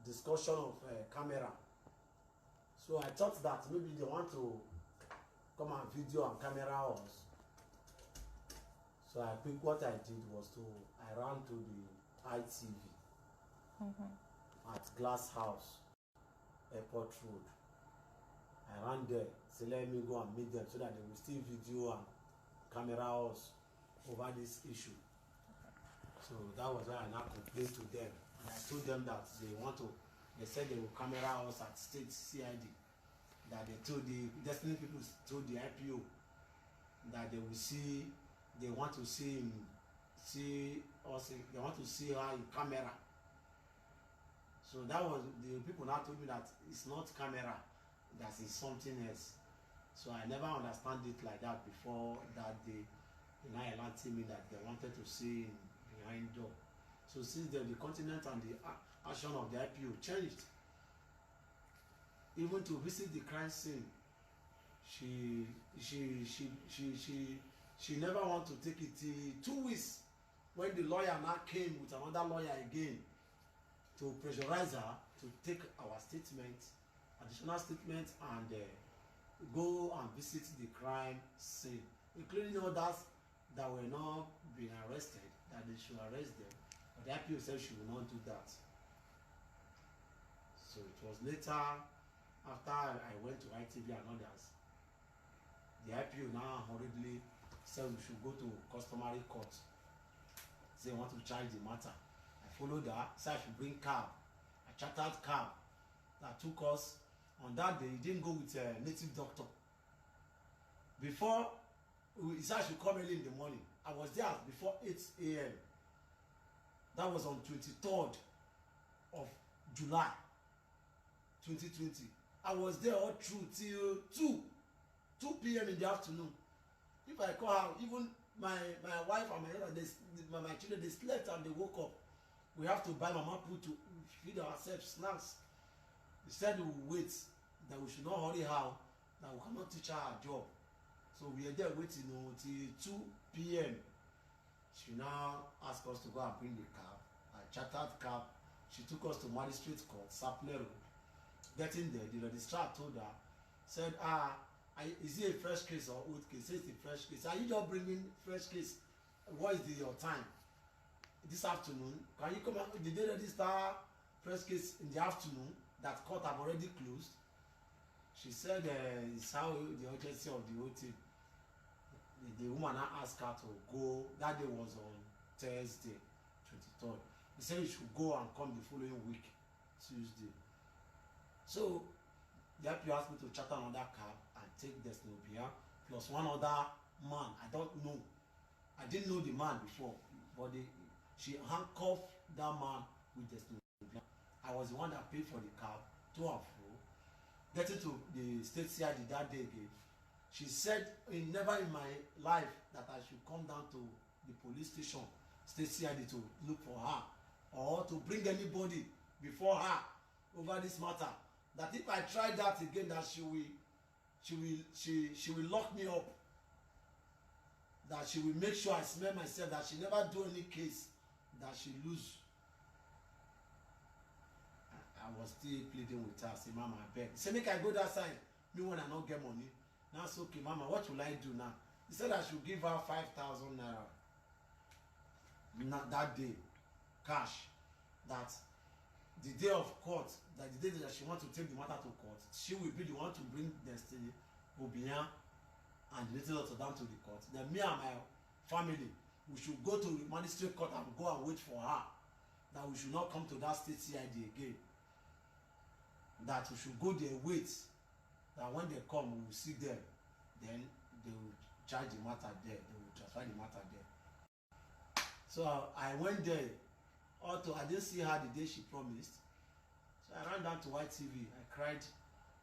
discussion of camera. So I thought that maybe they want to come and video and camera us. So I think what I did was I ran to the ITV at Glass House, Airport Road. I ran there, say let me go and meet them so that they will still video and camera us over this issue. So that was why I now complained to them. And I told them that they said they will camera us at State CID. That they told the Destiny people told the IPO that they will see, they want to see us, they want to see her in camera. So that was, the people now told me that it's not camera, that is something else. So I never understand it like that before that day. They now alerted me that they wanted to see behind door. So since then, the continent and the action of the IPO changed. Even to visit the crime scene, she never want to take it till 2 weeks when the lawyer now came with another lawyer again to pressurize her to take our statement, additional statement, and go and visit the crime scene, including others that were not being arrested, that they should arrest them. But the IPO said she will not do that. So it was later, after I went to ITV and others, the IPO now hurriedly said we should go to customary court. Say want to charge the matter. I followed her, said I should bring cab. I chartered cab that took us. On that day, he didn't go with a native doctor. Before, he said I should come early in the morning. I was there before 8 a.m. That was on 23rd of July 2020. I was there all through till 2 p.m. in the afternoon. If I call her, even my wife and my children, they slept and they woke up. We have to buy mama food to feed ourselves snacks. They said we will wait, that we should not hurry her, that we cannot teach her job. So we are there waiting till 2 p.m. She now asked us to go and bring the cab. I chartered cab. She took us to Magistrate Court, Saple Road. Getting there, the registrar told her, said, is it a fresh case or old case? It's a fresh case. Are you just bringing fresh case? What is your time? This afternoon, can you come out? Did they register fresh case in the afternoon that court have already closed? She said it's how the urgency of the whole thing. The woman now asked her to go. That day was on Thursday, 23rd. He said you should go and come the following week, Tuesday. So the IPO asked me to charter another cab and take Destiny Obia plus one other man. I don't know. I didn't know the man before, but she handcuffed that man with Destiny Obia. I was the one that paid for the cab to and fro. Getting to the state CID that day again, she said never in my life that I should come down to the police station, state CID, to look for her or to bring anybody before her over this matter. That if I try that again, that she will lock me up. That she will make sure I smell myself. That she never do any case that she lose. I was still pleading with her. Say, Mama, I beg. Say, make I go that side. Me when I not get money. Now it's okay, Mama. What will I do now? He said I should give her 5,000 naira. Not that day, cash. That the day of court, that the day that she wants to take the matter to court, she will be the one to bring Destiny Obia and the little daughter down to the court. Then me and my family, we should go to the magistrate court and go and wait for her. That we should not come to that state CID again. That we should go there, wait. That when they come, we will see them. Then they will charge the matter there. They will transfer the matter there. So I went there. Although I didn't see her the day she promised. So I ran down to YTV. I cried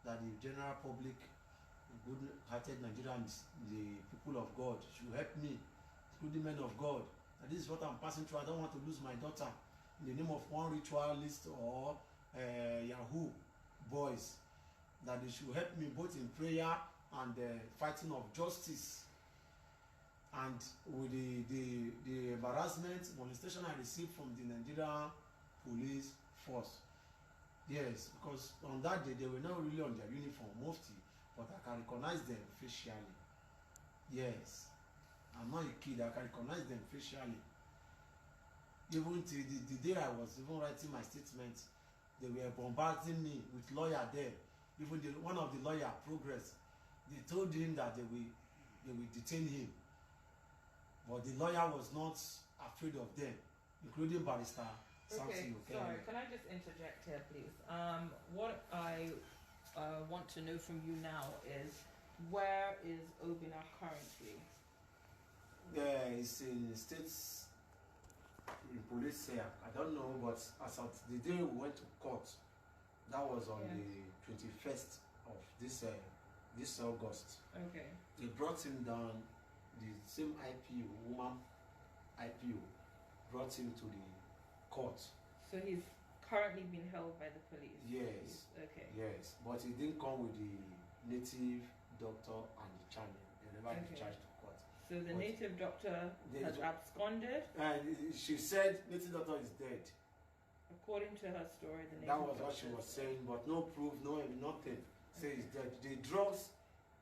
that the general public, the good-hearted Nigerians, the people of God, should help me, including men of God. And this is what I'm passing through. I don't want to lose my daughter in the name of one ritualist or Yahoo boys. That they should help me both in prayer and fighting of justice. And with the embarrassment, molestation I received from the Nigerian Police Force. Yes, because on that day they were not really on their uniform, mufti, but I can recognize them facially. Yes, I'm not a kid, I can recognize them facially. Even till the day I was even writing my statement, they were bombarding me with lawyer there. Even one of the lawyer, Progress, they told him that they will detain him, but the lawyer was not afraid of them, including barrister. Okay, sorry, can I just interject here, please? What I want to know from you now is, where is Obina currently? It's in the states, in police here. I don't know, but as of the day we went to court, that was on the 21st of this August. Okay. They brought him down, the same IPO, woman IPO, brought him to the court. So he's currently been held by the police? Yes. Okay. Yes, but he didn't come with the native doctor and the channel. They never discharged to court. So the native doctor has absconded? She said native doctor is dead. According to her story, the native that was what she was saying, but no proof, nothing. Say he's dead. The drugs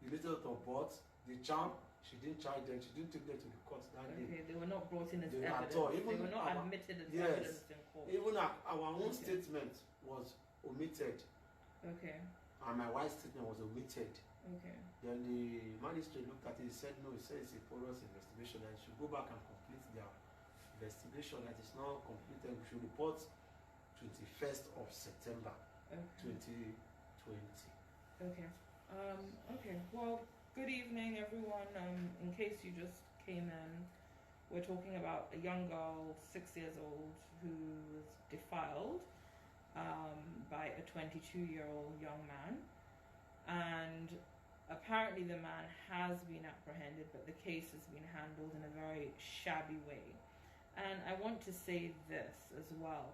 the native doctor bought, the charm, she didn't charge them, she didn't take them to the court that day. Okay, they were not brought in as evidence. At all. They were not admitted as evidence in court. Even our own statement was omitted. Okay. And my wife's statement was omitted. Okay. Then the magistrate looked at it, he said no, he said it's a porous investigation and should go back and complete their investigation that is not completed. We should report 21st of September 2020. Okay. Okay. Well, good evening, everyone. In case you just came in, we're talking about a young girl, 6 years old, who was defiled by a 22-year-old young man, and apparently the man has been apprehended, but the case has been handled in a very shabby way. And I want to say this as well.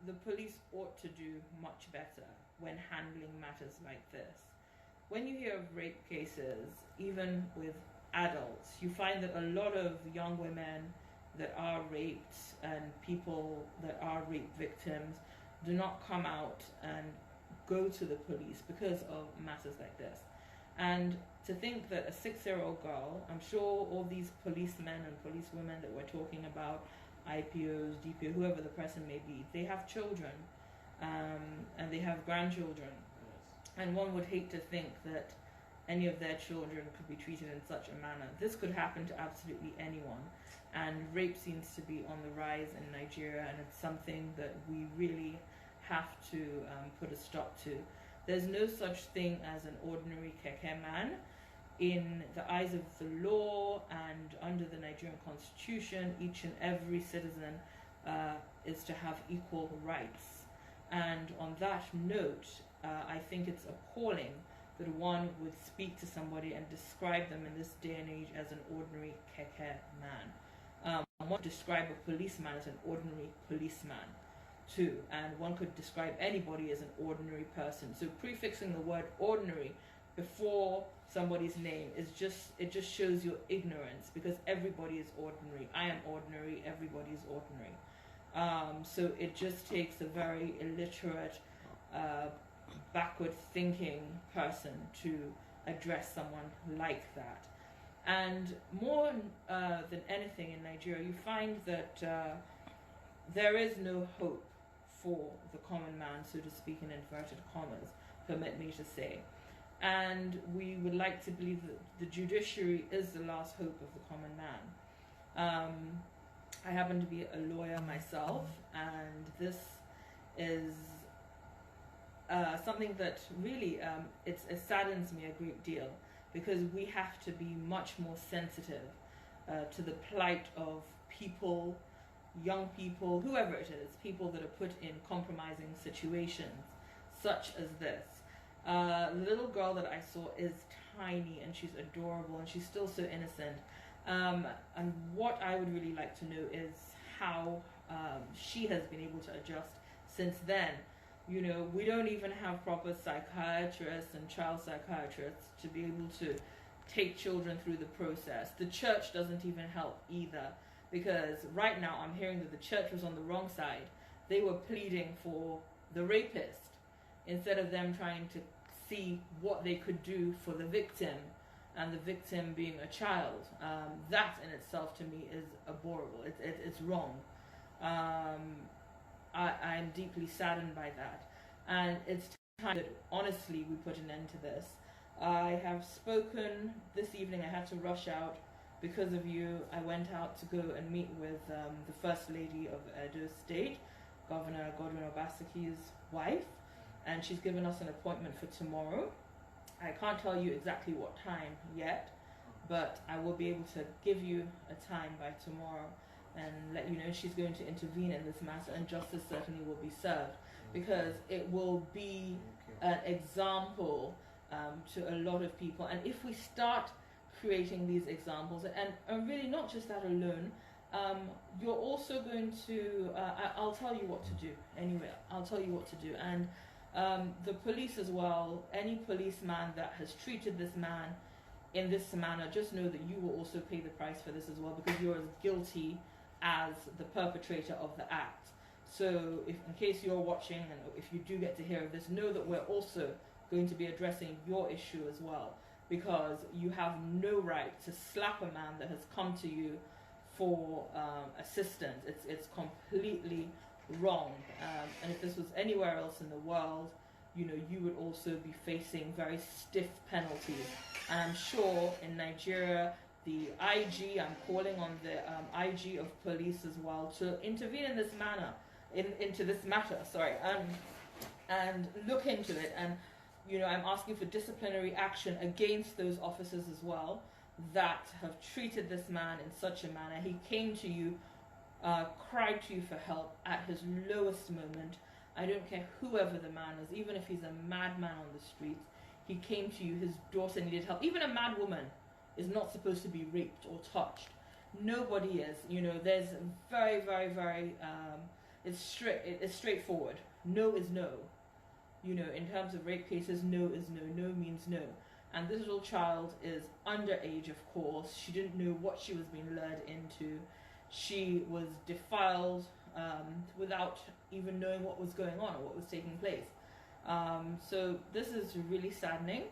The police ought to do much better when handling matters like this. When you hear of rape cases, even with adults, you find that a lot of young women that are raped and people that are rape victims do not come out and go to the police because of matters like this. And to think that a 6-year-old girl, I'm sure all these policemen and policewomen that we're talking about, IPOs, DPO, whoever the person may be, they have children and they have grandchildren. Yes. And one would hate to think that any of their children could be treated in such a manner. This could happen to absolutely anyone. And rape seems to be on the rise in Nigeria, and it's something that we really have to put a stop to. There's no such thing as an ordinary keke man. In the eyes of the law and under the Nigerian constitution, each and every citizen is to have equal rights. And on that note, I think it's appalling that one would speak to somebody and describe them in this day and age as an ordinary keke man. One could describe a policeman as an ordinary policeman too, and one could describe anybody as an ordinary person. So prefixing the word ordinary before somebody's name it just shows your ignorance, because everybody is ordinary. I am ordinary, everybody is ordinary. So it just takes a very illiterate, backward thinking person to address someone like that. And more than anything in Nigeria, you find that there is no hope for the common man, so to speak, in inverted commas, permit me to say. And we would like to believe that the judiciary is the last hope of the common man. I happen to be a lawyer myself, and this is something that really it saddens me a great deal, because we have to be much more sensitive to the plight of people, young people, whoever it is, people that are put in compromising situations such as this. The little girl that I saw is tiny and she's adorable and she's still so innocent. And what I would really like to know is how she has been able to adjust since then. You know, we don't even have proper psychiatrists and child psychiatrists to be able to take children through the process. The church doesn't even help either, because right now I'm hearing that the church was on the wrong side. They were pleading for the rapist, instead of them trying to see what they could do for the victim, and the victim being a child. That in itself to me is abhorrible. It's wrong. I'm deeply saddened by that, and it's time that honestly we put an end to this. I have spoken this evening. I had to rush out because of you. I went out to go and meet with the First Lady of Edo State, Governor Godwin Obaseki's wife, and she's given us an appointment for tomorrow. I can't tell you exactly what time yet, but I will be able to give you a time by tomorrow and let you know she's going to intervene in this matter, and justice certainly will be served, because it will be an example to a lot of people. And if we start creating these examples, and really not just that alone, you're also going to, I'll tell you what to do anyway. I'll tell you what to do. And the police as well, any policeman that has treated this man in this manner, just know that you will also pay the price for this as well, because you're as guilty as the perpetrator of the act. So if, in case you're watching, and if you do get to hear of this, know that we're also going to be addressing your issue as well, because you have no right to slap a man that has come to you for assistance. It's completely wrong. And if this was anywhere else in the world, you know, you would also be facing very stiff penalties. And I'm sure in Nigeria, the IG, I'm calling on the IG of police as well to intervene in this manner, into this matter, and look into it. And, you know, I'm asking for disciplinary action against those officers as well that have treated this man in such a manner. He came to you, cried to you for help at his lowest moment. I don't care whoever the man is, even if he's a madman on the streets. He came to you, his daughter needed help. Even a mad woman is not supposed to be raped or touched. Nobody is. You know, there's very, very, very, it's straightforward. No is no. You know, in terms of rape cases, no is no. No means no. And this little child is underage, of course. She didn't know what she was being lured into. She was defiled without even knowing what was going on or what was taking place. So this is really saddening,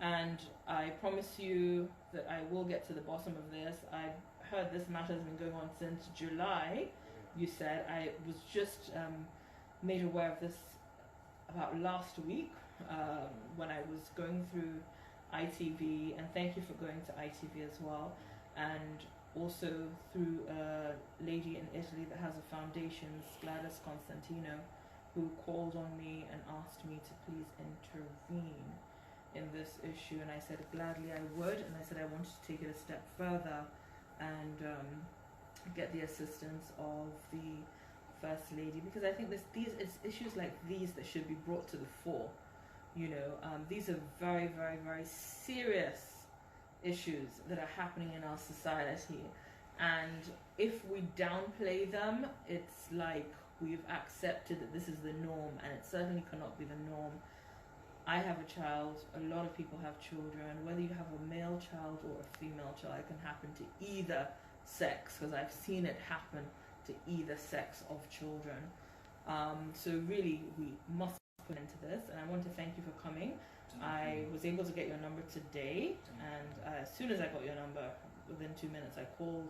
and I promise you that I will get to the bottom of this. I heard this matter has been going on since July, you said. I was just made aware of this about last week when I was going through ITV, and thank you for going to ITV as well, and also through a lady in Italy that has a foundation, Gladys Constantino, who called on me and asked me to please intervene in this issue, and I said gladly I would, and I said I wanted to take it a step further and get the assistance of the First Lady, because I think it's issues like these that should be brought to the fore. You know, these are very, very, very serious issues that are happening in our society, and if we downplay them, it's like we've accepted that this is the norm, and it certainly cannot be the norm. I have a child, a lot of people have children. Whether you have a male child or a female child, it can happen to either sex, because I've seen it happen to either sex of children. So really, we must put into this, and I want to thank you for coming. I was able to get your number today, and as soon as I got your number, within 2 minutes I called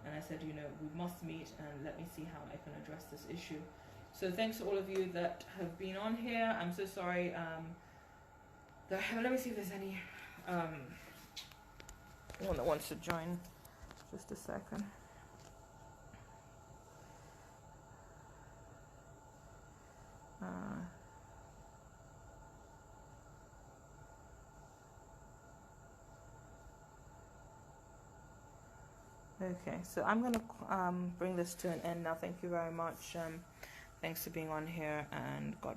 and I said, you know, we must meet and let me see how I can address this issue. So thanks to all of you that have been on here. I'm so sorry. Let me see if there's any one that wants to join. Just a second. Okay, so I'm going to bring this to an end now. Thank you very much. Thanks for being on here, and God